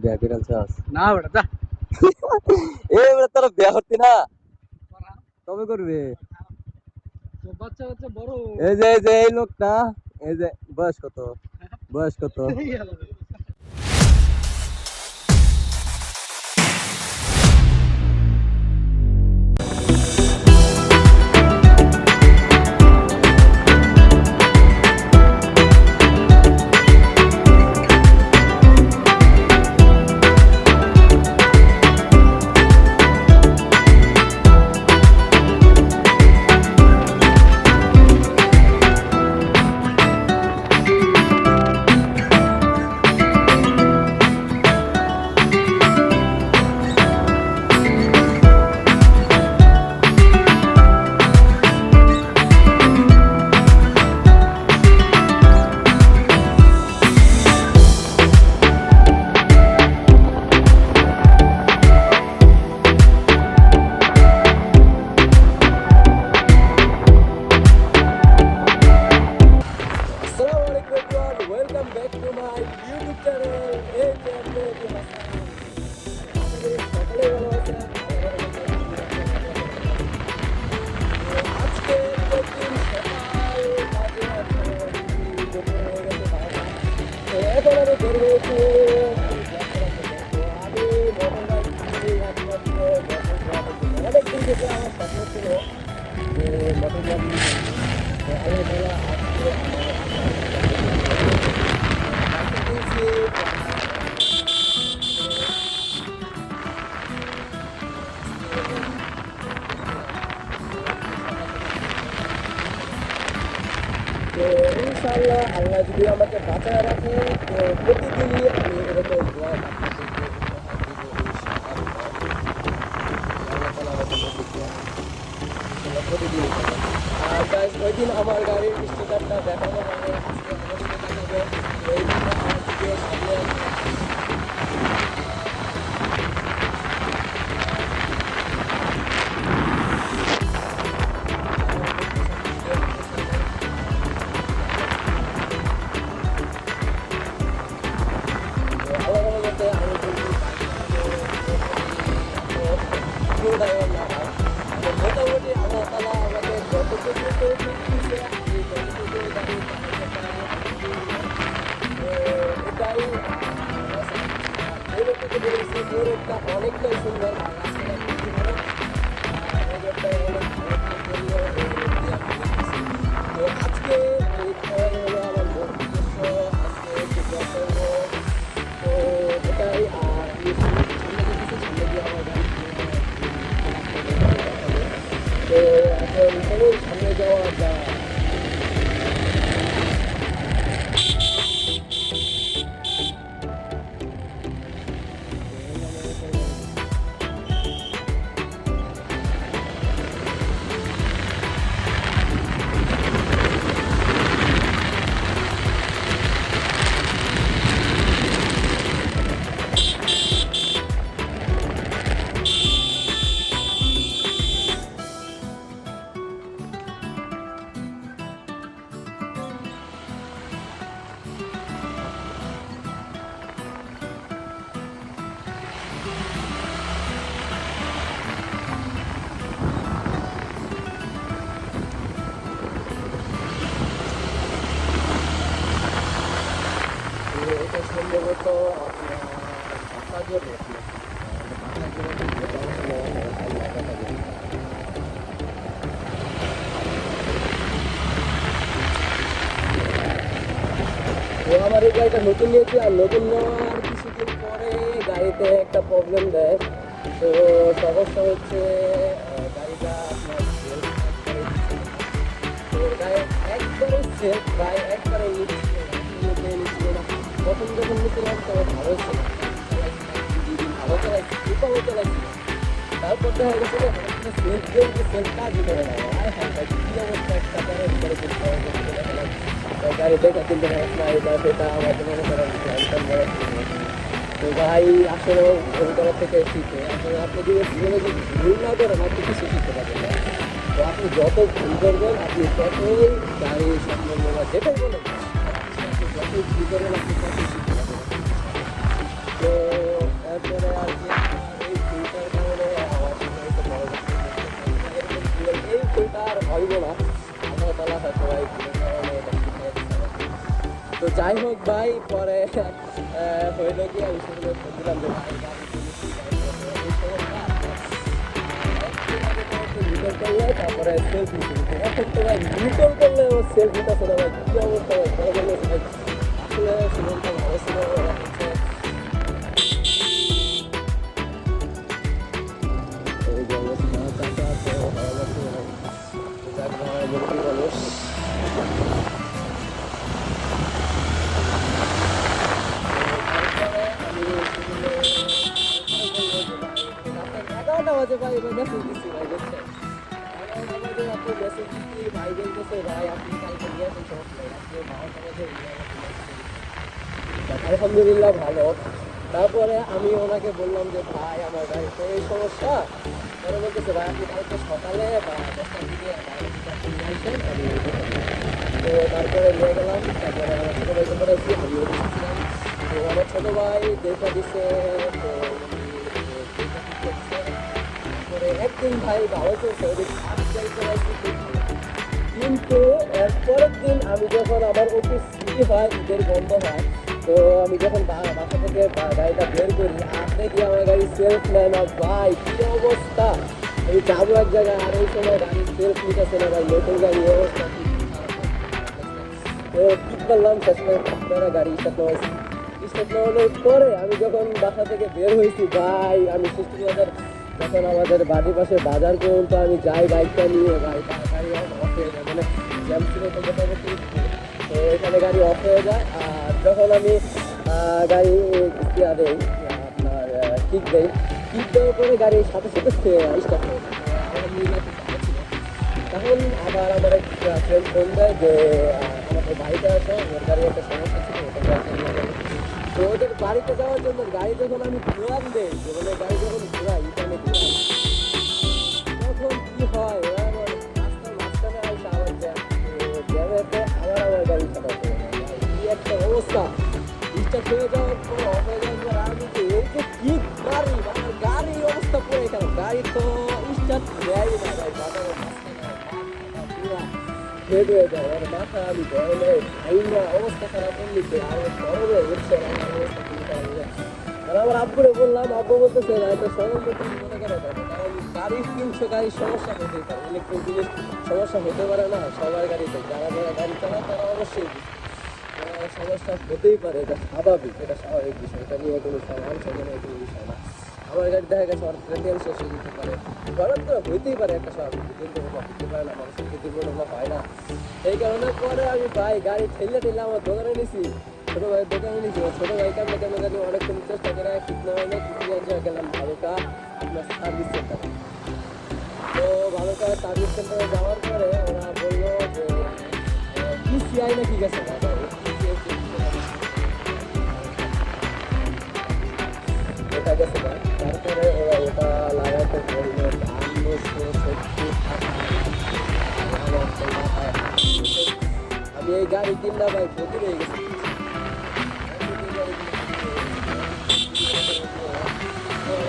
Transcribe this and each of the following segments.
বিয়া করে আনছাস? না বেটা যা। বেটা তোর বিয়া করতি না? কবে করবে? তো বাচ্চা বাচ্চা বড় এই যে এই লোকটা, এই যে বয়স কত? বয়স কত? হয়ে গেল। আসসালামু আলাইকুম everyone, welcome back to my YouTube channel. এই যে আমি মেহেদী হাসান। আশা করি সকলেই ভালো আছেন। আজকে প্রতিদিন সকাল বাজে এখন দুপুর হয়ে গেছে 12টা। তো এখন আমি বের হয়েছি আমি মোটর বাইক একমাত্র অনেকদিন থেকে আমার স্বপ্ন ছিল যে মোটর বাইক আল্লাহ তাআলা আজকে তো ইনশাআল্লাহ আল্লাহ যদি আমাকে বাঁচায় রাখে তো প্রতিদিনই আমি এরকম দোয়া আপনাদেরকে উপহার দিব ইনশাআল্লাহ। আল্লাহ তাআলা আমাকে তৌফিক দেন। ইনশাআল্লাহ প্রতিদিনই পাবেন। আর গাইস ওই দিন আমার গাড়ির স্টিকারটা দেখানো হবে, আজকে অবশ্যই দেখাবো। ওই দিন আমার ভিডিও সামনে আল্লাহর রহমতে আমি কিন্তু পুরো ড্রাইভার না হয়। তো মোটামুটি আল্লাহ তাআলা আমাকে যতটুকু তৌফিক দিয়েছে আমি ততটুকু গাড়ি চালাতে পারি আলহামদুলিল্লাহ। তো এটাই এই লোকটাকে বলেছি এই রোডটা অনেকটাই সুন্দর আর রাস্তাটা খুবই ভালো। এই রোডটা অনেক সুন্দর এই রোড দিয়ে আমি দেখতেছি। তো আজকে এই খাওয়ার হলো আমার মূল উদ্দেশ্য, আজকে একটু ব্লগ করবো। তো এটাই আর এই সামনে দেখতেছি সামনে দিয়ে আমার গাড়ি তো এখন চলুন সামনে যাওয়া যাক। এটা সম্ভবত আপনার বাতাজোর রোড নাকি? বাতাজোর তো আমার এই গাড়িটা নতুন নিয়েছি আর নতুন নেওয়ার কিছুদিন পরে গাড়িতে একটা প্রবলেম দেয়। তো সমস্যা হচ্ছে গাড়িটা আপনার তো গাড়ি একবারে সেফ প্রায় একবারে নিচ্ছিল না। প্রথম যখন নিয়েছিলাম তখন ভালো ছিল, ভালো চালাইছি, ভালো চালাইছি। তারপর দেখা গেছে যে সেফ দিয়ে সেফ কাজই করে না। আর হ্যাঁ কী অবস্থা একটা গাড়ি ভিতরে করতে হবে গাড়ি দেখা কিনতে পারছ না, এটা সেটা আমাকে মনে করেন একদম বড় ছিল। তো ভাই আসলে ভুল করার থেকে শিখে আসলে আপনি যদি জীবনে যদি ভুল না করেন আপনি কিছু শিখতে পারবেন না। তো আপনি যত ভুল করবেন আপনি ততই গাড়ি সম্বন্ধে বা যেটাই বলেন আপনি যতই ভুল করবেন আপনি ততই শিখতে পারবেন। তো হয়তো ভাই কোনো কারণে এটা শিখে দিতে পারে। তো যাই হোক ভাই, পরে হইল কি আমি শুরু বলছিলাম যে ভাই গাড়ি কিনেছি, এই সমস্যা রিকল করলে তারপরে সেলফ নিতে দিতে। এখন তো ভাই রিকল করলে ও সেলফ নিতেছে না ভাই, কি অবস্থা ভাই, বড় বড় ভাই। আসলে সুমনটা ভালো ছিল, ওরা হচ্ছে এই যে অবস্থা, চাচা আছে, ভালো লাগছে ভাই। যাক ভাই, মুরব্বী মানুষ। এগারোটা বাজে ভাই, এবার মেসেজ দিচ্ছি ভাই, বুঝছেন? 11টা বাজে আপনি মেসেজ দিচ্ছি, ভাই বলতেছে ভাই আপনি কালকে নিয়ে আসেন, সমস্যা নেই। আজকে 12টা বাজে নিয়ে আমাকে message দিচ্ছে। আলহামদুলিল্লাহ ভালো। তারপরে আমি ওনাকে বললাম যে ভাই আমার গাড়িতে এই সমস্যা। পরে বলতেছে ভাই আপনি কালকে সকালে বা 10টার দিকে গাড়িটা নিয়ে আসেন, আমি তো তারপরে নিয়ে গেলাম। তারপরে আমার ছোটো ভাইকে পড়াইছি, আমিও দিচ্ছিলাম। তো আমার ছোটো ভাই দেখা দিচ্ছে, তো তারপরে একদিন ভাই ভালো চলছে, ওই কিন্তু এর পরের দিন আমি যখন আমার অফিস ছুটি হয়, ঈদের বন্ধ হয়, তো আমি যখন বাসা থেকে গাড়িটা বের করি, আর দেখি আমার গাড়ি সেলফ নেয় না ভাই, কি অবস্থা। আমি যাবো এক জায়গায়, আর ওই সময় গাড়ি সেলফ নিতেছে না ভাই, নতুন গাড়ি অবস্থা কি তো ঠিক করলাম, শেষমেশ গাড়ি স্টার্ট নেওয়াইছি। স্টার্ট নেওয়ানোর পরে আমি যখন বাসা থেকে বের হয়েছি ভাই, আমি সৃষ্টিবাজার যখন আমাদের বাড়ির পাশে বাজার করুন, তো আমি যাই বাইকটা নিয়ে, ভাই গাড়ি অফ হয়ে যায়, মানে জ্যাম ছিল তো মোটামুটি, তো এখানে গাড়ি অফ হয়ে যায়। আর যখন আমি গাড়ি দেই, আপনার কিক দেওয়ার পরে গাড়ির সাথে সাথে স্টার্ট হয়ে যায়। আলহামদুলিল্লাহ খুব ভালো ছিল। তখন আবার আমার এক ফ্রেন্ড ফোন দেয় যে আমাদের বাড়িতে আসো, ওর গাড়ি একটা সমস্যা ছিল, ওটা তো ওদের বাড়িতে যাওয়ার জন্য গাড়ি যখন আমি ঘুরান দেই, মানে গাড়ি যখন ঘুরাই ইটানে ঘুরাই, তখন কি হয়, ওরা আমার রাস্তার মাঝখানে আসে আবার জ্যামেতে আবার আমার গাড়ি চালাতে কি একটা অবস্থা। স্টার্ট হয়ে যাওয়ার পর অফ হয়ে যাওয়ার পর আমি তো এই যে কি গাড়ি, মানে গাড়ির অবস্থা পড়ে গেল, গাড়ি তো স্টার্ট নেয় না ভাই, বাজারের মাঝখানে পুরা হেড হয়ে যায়, আর মাথা আমি গরমে খাই না, অবস্থা খারাপ হয়ে গেছে। আর গরমে উঠছে আমার অবস্থা খুবই খারাপ হয়ে যায়। আর আমার আব্বুরে বললাম, আব্বু বলতেছে না এটা সরল মতো মনে করে দেখো, কারণ গাড়ির কিনছো, গাড়ির সমস্যা হতেই পারে, ইলেকট্রিক জিনিস সমস্যা হতে পারে না সবার গাড়িতে, যারা যারা গাড়ি চালায় তারা অবশ্যই সমস্যা হতেই পারে, এটা স্বাভাবিক, এটা স্বাভাবিক বিষয়, এটা নিয়ে কোনো সমালোচনার কোনো বিষয় না। আমার গাড়ি দেখা গেছে আমার তেল শেষ হয়ে যেতে পারে, গরম তো হইতেই পারে, একটা স্বাভাবিক দুর্ঘটনা হতে পারে না, মানুষের কি দুর্ঘটনা হয় না। এই কারণে পরে আমি ভাই গাড়ি ঠেলে ঠেলে আমার দোকানে নিছি, ছোটো ভাইয়ের দোকানে নিছি। ছোটো ভাই কেমন কেমন জানি অনেকক্ষণ চেষ্টা করে, ঠিক না হয় না, কিছু গেলাম ভালোকা আপনার সার্ভিস সেন্টারে। তো ভালোকা সার্ভিস সেন্টারে যাওয়ার পরে ওরা বললো যে পিসিআই নাকি গেছে না, ওটা গেছে না। তারপরে ওরা ওটা লাগাতে বললো 570 টাকা। আমি এই গাড়ি কিনলাম ভাই, ক্ষতি হয়ে গেছে।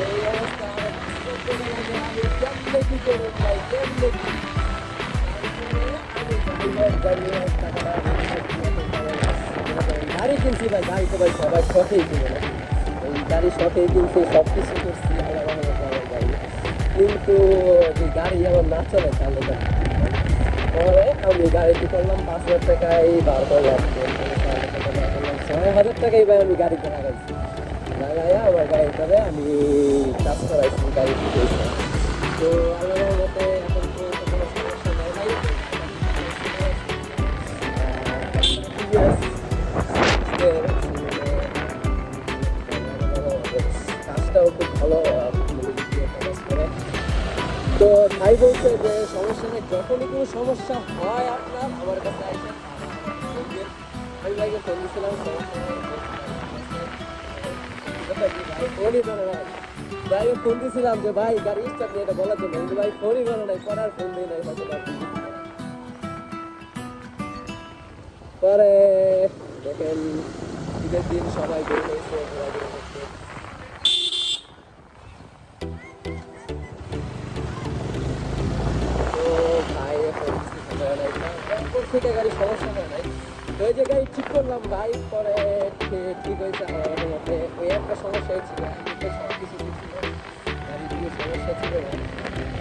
এই অবস্থা আমি কেমনে কি করবো ভাই, কেমনে কি গাড়ি কিনছি ভাই, গাড়ি তো ভাই সবাই শখেই কিনে না, এই গাড়ি শখেই কিনছি, সব কিছু করছি গাড়ি, কিন্তু যে গাড়ি আমার না চলে তাহলে পরে আমি গাড়িটি করলাম 5,000 টাকায় বার করলাম, 6,000 টাকাই ভাই আমি গাড়িতে লাগাইছি, লাগাইয়া আমার গাড়িটারে আমি কাজ করাইছি, গাড়ি শিখেছি। তো আল্লাহর মতে এখন তো কোনো সমস্যা নেই ভাই। কাজটাও খুব ভালো, তো ভাই বলছে যে সমস্যা নেই, যখনই কোনো সমস্যা হয় আপনার আমার কাছে আসে। আমি ভাইকে ফোন দিয়েছিলাম, ফোনই করে নাই, ভাইকে ফোন দিয়েছিলাম যে ভাই গাড়ি স্টার্ট নিয়ে এটা বলার জন্য, কিন্তু ভাই ফোনই করে নাই, পরে আর ফোন দিয়ে নাই হয়তো। পরে দেখেন ঈদের দিন সবাই বের হয়েছে ঘোরাঘুরি করতে। তো ভাই এখন কিছু ভাই পরে ঠিক হয়েছে আমার মতে। ওই একটা সমস্যা ছিল, এমনিতে সব কিছু ঠিক ছিল, গাড়ির কোনো সমস্যা ছিল না।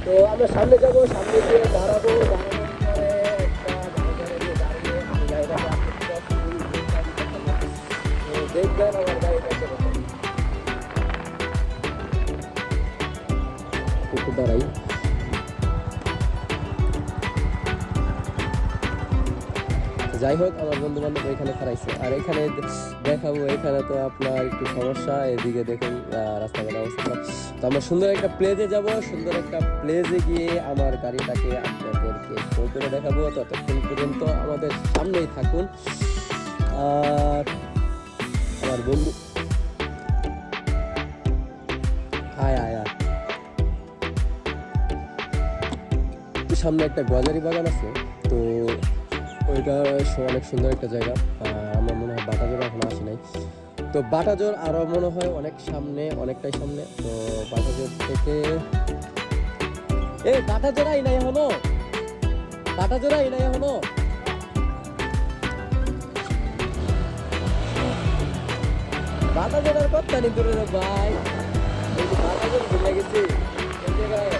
তো আমরা সামনে যাবো, সামনে গিয়ে দাঁড়াবো, দাঁড়ানোর পরে একটা ভালো জায়গায় গিয়ে দাঁড়িয়ে আমি গাড়িটাকে দেখবেন আমার গাড়িটাকে একটু দাঁড়াই। যাই হোক, আমার বন্ধু বান্ধব এখানে খারাইছে, আর এখানে দেখাবো। এখানে তো আপনার একটু সমস্যা, এদিকে দেখুন রাস্তাঘাট অবস্থা। তো আমরা সুন্দর একটা প্লেজে যাব, সুন্দর একটা প্লেজে গিয়ে আমার গাড়িটাকে আপনাদেরকে শো করে দেখাবো। ততক্ষণ পর্যন্ত আমাদের সামনেই থাকুন। আর আমার বন্ধু হায় হায় হায়, সামনে একটা গজারি বাগান আছে, তো ওইটা অনেক সুন্দর একটা জায়গা। আমার মনে হয় বাটাজোর এখনো আসি নাই, তো বাটাজোর আরো মনে হয় অনেক সামনে, অনেকটাই সামনে। তো বাটাজোর থেকে বাটাজোরাই নাই এখনো, বাটাজোরাই নাই এখনো। বাটাজোরার কথা নি দূরে রে ভাই, এই যে বাটাজোর ভুলে গেছি এই জায়গায়।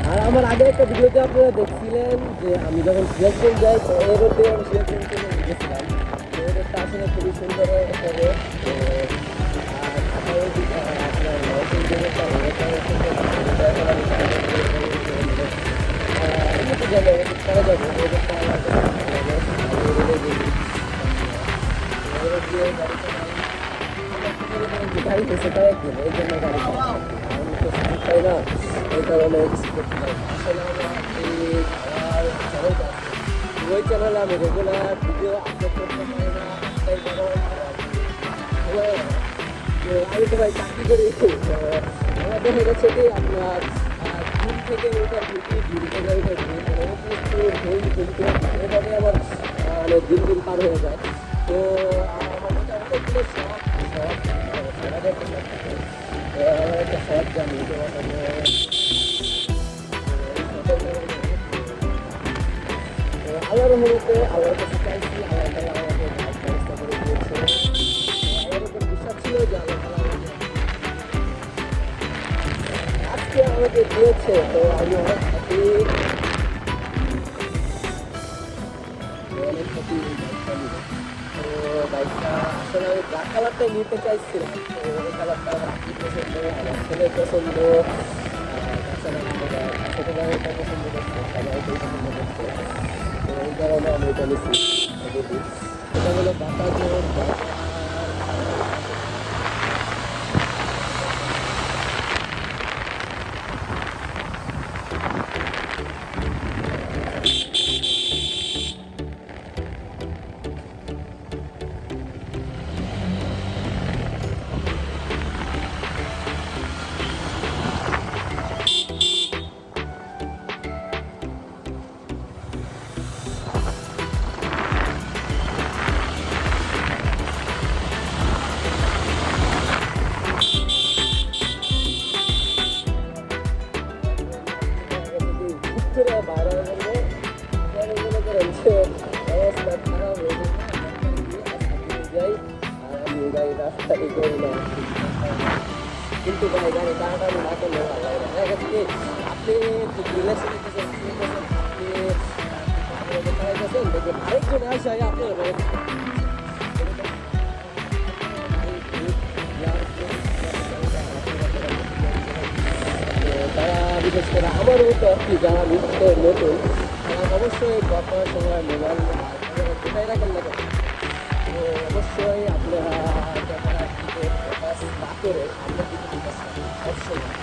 আর আমার আগে একটা ভিডিওতে আপনারা দেখছিলেন যে আমি যখন সিলেকশন যাই, তো এই রোডে আমি সিলেকশন করে গেছিলাম। তো এই রোডটা আসলে খুবই সুন্দর হবে। তো আর আপনার ওইদিকে আপনার নর্থ ইন্ডিয়ার গাড়ি পেছে তাই একদিন এই জন্য গাড়ি আমি তো সুযোগ পাই না, এই কারণে কিছু করতে পারি না। আসলে আমার এই আমার চ্যানেলটা আছে, ওই চ্যানেলে আমি রেগুলার ভিডিও আপলোড করতে পারি না, একটাই কারণ আমি তো ভাই চাকরি করি। আমার দেখা গেছে কি আপনার ঘুম থেকে ওইটা ঘুম থেকে ওইটা এভাবে আমার মানে দিন দিন পার হয়ে যায়। তো আমার মধ্যে অনেকগুলো শখ একটা শখ জানি, আল্লাহর রহমতে আল্লাহর কাছে চাইছি, আল্লাহ তাআলা আমাকে ব্যবস্থা করে দিয়েছে। আমার উপর বিশ্বাস ছিল যে আল্লাহ তাআলা আজকে আমাকে দিয়েছে, তো আমি অনেক হ্যাপি, অনেক হ্যাপি এই বাইকটা নিয়ে। তো বাইকটা আসলে আমি ব্ল্যাক কালারটাই নিতে চাইছিলাম, তো ওই কালারটা আপনি পছন্দ, আমার ছেলে পছন্দ, তাছাড়া ছোটো ভাইটা পছন্দ করছে, সবাইটাই পছন্দ করছে। তো এই কারণে আমি এটা নিচ্ছি। এটা হলো বাটাজোর বাইরে বলবো মনে করেন যে অবস্থা খারাপ হয়ে যাই, আর আমি গাড়ি রাস্তায় করি না। কিন্তু ভাই গাড়ি টানাটানি না করলে ভালো লাগে না। দেখা গেছে কি আপনি রিলেশনে আপনি চালাইতেছেন, দেখবেন আরেকজন আসে আপনার তারা বিশেষ করে আমার মতো আর কি যারা নিত্য নতুন, তারা অবশ্যই বর্তমান সময় মোবাইল কোথায় রাখেন না কেন তো অবশ্যই আপনারা ক্যামেরার দিকে ফোকাস না করে সামনের দিকে ফোকাস করবেন সবসময়।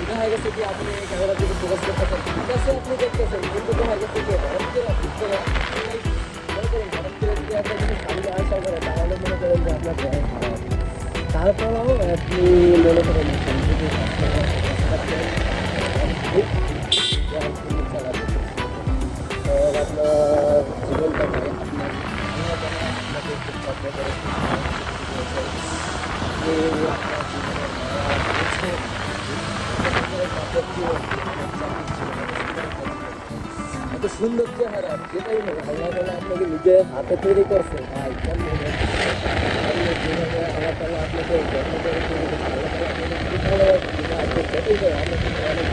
দেখা গেছে কি আপনি ক্যামেরার দিকে ফোকাস করতেছেন, ঠিক আছে আপনি দেখতেছেন, কিন্তু দেখা গেছে কি হঠাৎ করে ভিতরে মনে করেন হঠাৎ করে যদি একটা জিনিস সামনে আসা করে তাহলে মনে করেন যে আপনার ক্যামেরা খারাপ হবে। তারপরেও আপনি মনে করেন যদি চালাবেন আপনার জীবনটাকে আপনার আপনাকে খুব যত্ন করে এত সুন্দর চেহারা যেটাই হোক আল্লাহ তাআলা আপনাকে নিজের হাতে তৈরি করছে ভাই কেমন যেভাবে আল্লাহ তাআলা আপনাকে যত্ন করে তৈরি করছে আল্লাহ তাআলা আপনাকে খুব ভালোবাসে আপনি যতই করে আমরা কিন্তু অনেক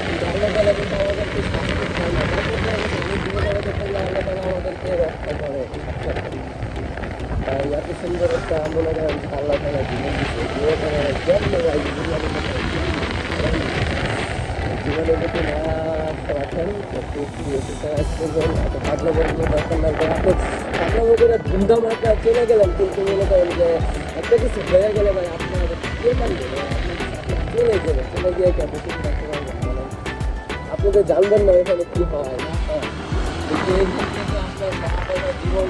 কিন্তু আল্লাহ তাআলা কিন্তু আমাদেরকে শাস্তি দেয় না আল্লাহ তাআলা আমাদেরকে রক্ষা করে তাই এত সুন্দর একটা মনে করেন আল্লাহ তাআলা জীবন দিচ্ছে জীবনের জন্য ভাই জীবনে যদি না রাখেন একটু পাতলা বলতে দরকার লাগবে আপনি পাতলা বলতে ধুমধাম একটা চলে গেলেন কিন্তু মনে করেন যে একটা কিছু হয়ে গেলে ভাই আপনার কে মানবে চলে গেলে চলে গিয়ে ক্যাপাসিটি রাখতে পারবেন মানে আপনি তো জানবেন না এখানে কী হয় না হয় কিন্তু এই ক্ষেত্রে আপনার সারা জীবন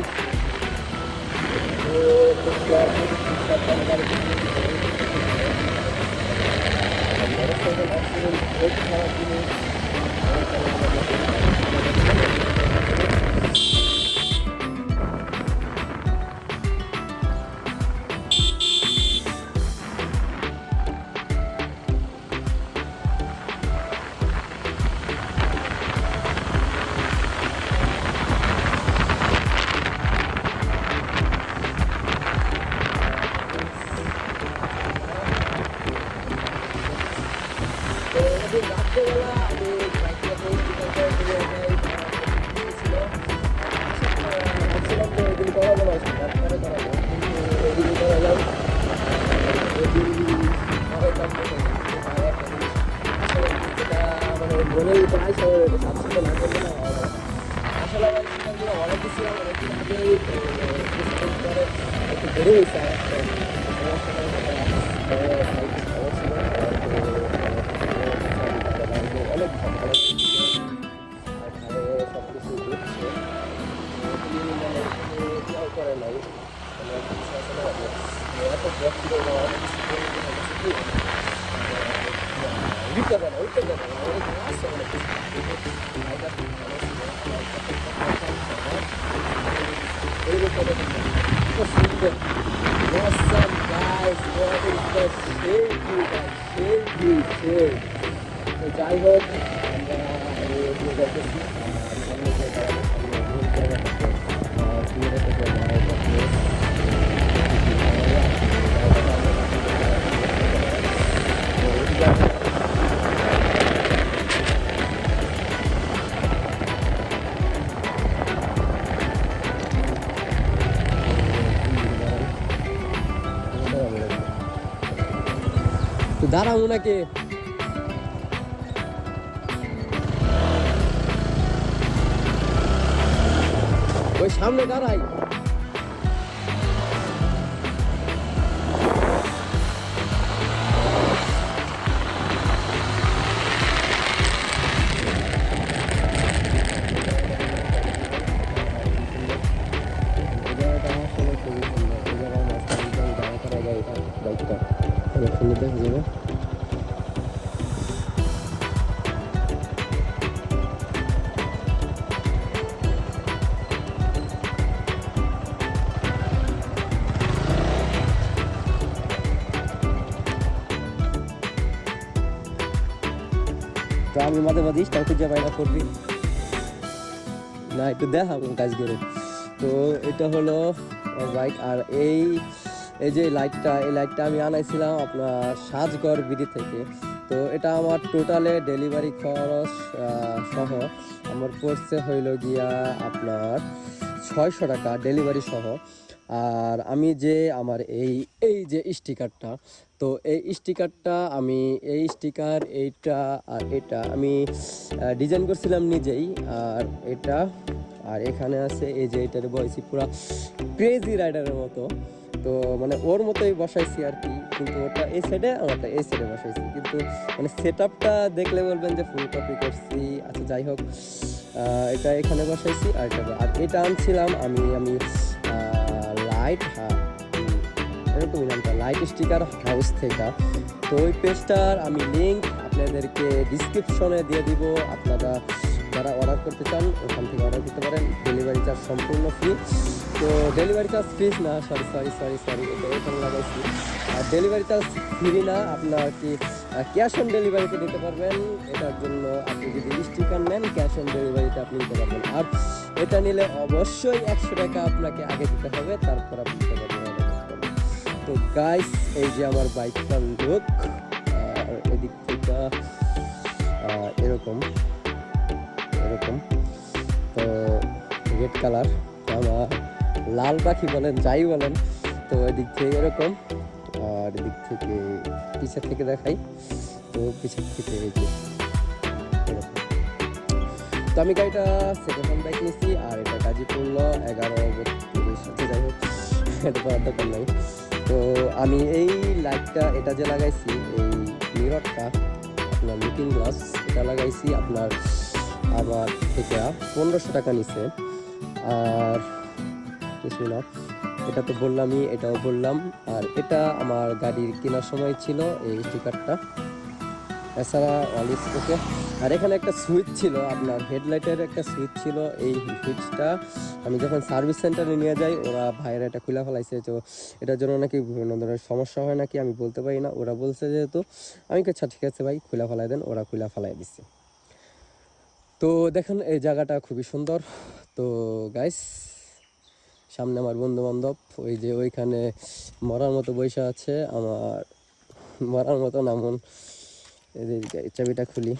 রাত্রেবেলা আমি বাইকটা ভাবছিলাম তো এদিন করাবো না তারপরে করাবো কিন্তু এদিন করালাম যেটা মানে মনেই প্রায় সবাই সাবসিডে না করলে না আসলে আমার সিদ্ধান্তগুলো অনেক কিছু অনেকদিন আগেই পরে একটু বেড়ে গেছে আর অনেক ভালো সব কিছু দিচ্ছে করে নাই এত ব্যক্তি উঠতে পারে উঠতে পারে অনেক আছে অনেক সুন্দর awesome guys what is the shade view guys shade view shade তো যাই হোক আমরা এগিয়ে যাচ্ছি সামনে যে তো দাঁড়াবো নাকি ওই সামনে দাঁড়াই বাইকটা অনেক সুন্দর দেখা যাবে তো আমি মাঝে মাঝে স্টার খুঁজে পাই না করবি না একটু দেখাবো কাজ করে তো এটা হলো বাইক আর এই যে লাইটটা এই লাইটটা আমি আনাইছিলাম আপনার সাজগড় বিডি থেকে তো এটা আমার টোটালে ডেলিভারি খরচ সহ আমার পড়ছে হইল গিয়া আপনার 600 টাকা ডেলিভারি সহ আর আমি যে আমার এই যে স্টিকারটা তো এই স্টিকারটা আমি এই স্টিকার এইটা আর এটা আমি ডিজাইন করছিলাম নিজেই আর এটা আর এখানে আছে এই যে এটারে বসাইছি পুরা ক্রেজি রাইডারের মতো। তো মানে ওর মতোই বসাইছি আর কি, কিন্তু ওটা এই সাইডে আমারটা এই সাইডে বসাইছি, কিন্তু মানে সেট আপটা দেখলে বলবেন যে ফুল কপি করছি। আচ্ছা যাই হোক, এটা এখানে বসাইছি। আর এটা আনছিলাম আমি লাইট এরকমই নামটা, লাইট স্টিকার হাউস থেকে। তো ওই পেজটার আমি লিঙ্ক আপনাদেরকে ডিসক্রিপশনে দিয়ে দিব। আপনারা যারা অর্ডার করতে চান ওখান থেকে অর্ডার করতে পারেন। ডেলিভারি চার্জ সম্পূর্ণ ফ্রি। তো ডেলিভারি চার্জ ফ্রি না, সরি এটা এখানে লাগাইছি। আর ডেলিভারি চার্জ ফ্রি না, আপনার কি ক্যাশ অন ডেলিভারিতে দিতে পারবেন। এটার জন্য আপনি যদি স্টিকার নেন ক্যাশ অন ডেলিভারিতে আপনি নিতে পারবেন। আর এটা নিলে অবশ্যই 100 টাকা আপনাকে আগে দিতে হবে, তারপর আপনি দিতে পারবেন। তো গাইস, এই যে আমার বাইকটার লুক, আর এদিক থেকে এরকম তো রেড কালার, আমার লাল পাখি বলেন যাই বলেন। তো এদিক থেকে এরকম, আর এদিক থেকে পিছের থেকে দেখাই। তো পিছের থেকে এই যে এরকম। তো আমি গাড়িটা সেকেন্ড হ্যান্ড বাইক নিয়েছি, আর এটা গাজীপুর 1132 সাথে, যাই হোক এটা করার দরকার নাই। তো আমি এই লাইটটা এটা যে লাগাইছি, এই মিররটা আপনার লুকিং গ্লাস এটা লাগাইছি আপনার আমার থেকে 1500 টাকা নিছে। আর কিছু না, এটা তো বললামই, এটাও বললাম। আর এটা আমার গাড়ির কেনার সময় ছিল এই স্টিকারটা, এছাড়া অলিস ওকে। আর এখানে একটা সুইচ ছিল, আপনার হেডলাইটের একটা সুইচ ছিল। এই সুইচটা আমি যখন সার্ভিস সেন্টারে নিয়ে যাই, ওরা ভাইয়েরা এটা খুলে ফেলাইছে। তো এটার জন্য নাকি বিভিন্ন ধরনের সমস্যা হয় নাকি, আমি বলতে পারি না। ওরা বলছে যেহেতু, আমি আচ্ছা ঠিক আছে ভাই খুলে ফেলাই দেন, ওরা খুলে ফেলাই দিচ্ছে। তো দেখেন এই জায়গাটা খুবই সুন্দর। তো গাইস, সামনে আমার বন্ধু বান্ধব ওই যে ওইখানে মরার মতো বৈশা আছে, আমার মরার মতো নামন। এই যে চাবিটা খুলি।